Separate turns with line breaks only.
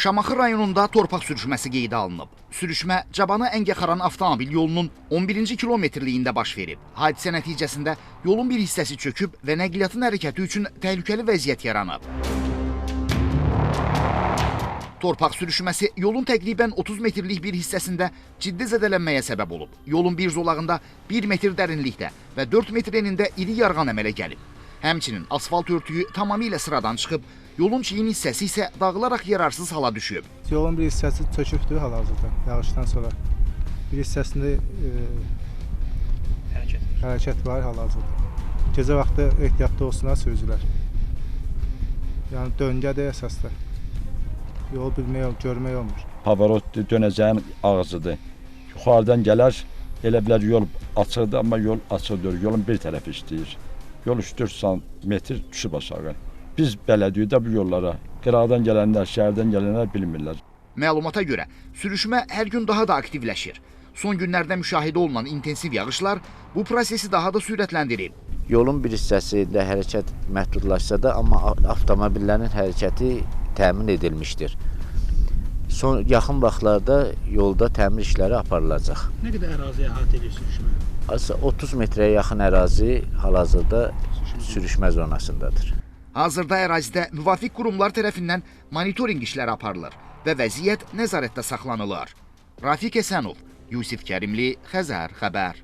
Şamaxı rayonunda torpaq sürüşməsi qeydə alınıb. Sürüşmə Cabana-Əngəxaran avtomobil yolunun 11-ci kilometrliyində baş verib. Hadisə nəticəsində yolun bir hissəsi çöküb və nəqliyyatın hərəkəti üçün təhlükəli vəziyyət yaranıb. Torpaq sürüşməsi yolun təqribən 30 metrlik bir hissəsində ciddi zədələnməyə səbəb olub. Yolun bir zolağında 1 metr dərinlikdə və 4 metr enində iri yarğan əmələ gəlib. Həmçinin asfalt örtüyü tamamilə sıradan çıxıb, yolun çiyin hissəsi isə dağılaraq yararsız hala düşüb.
Yolun bir hissəsi çökübdür hal-hazırda, yağışdan sonra. Bir hissəsində hərəkət var hal-hazırda. Gecə vaxtı ehtiyatlı olsunlar sürücülər. Yəni döngədir əsasda. Yol bilmək, görmək olmur.
Pavarot dönəcəyin ağzıdır. Yuxarıdan gələr, elə bilər yol açıqdır, amma yol açıq deyil. Yolun bir tərəfi işləyir. Yol 3-4 metr düşüb aşağı. Biz bələdiyyədə bu yollara qıraqdan gələnlər, şəhərdən gələnlər bilmirlər.
Məlumata görə, sürüşmə hər gün daha da aktivləşir. Son günlərdə müşahidə olunan intensiv yağışlar bu prosesi daha da sürətləndirir.
Yolun bir hissəsində hərəkət məhdudlaşsa da, amma avtomobillərin hərəkəti təmin edilmişdir. Yaxın vaxtlarda yolda təmir işləri aparılacaq.
Nə qədər ərazi əhatə edir sürüşmə?
30 metrəyə yaxın ərazi hal-hazırda sürüşmə zonasındadır.
Hazırda ərazidə müvafiq qurumlar tərəfindən monitorinq işləri aparılır və vəziyyət nəzarətdə saxlanılır. Rafiq Əsənov, Yusif Kərimli, Xəzər xəbər.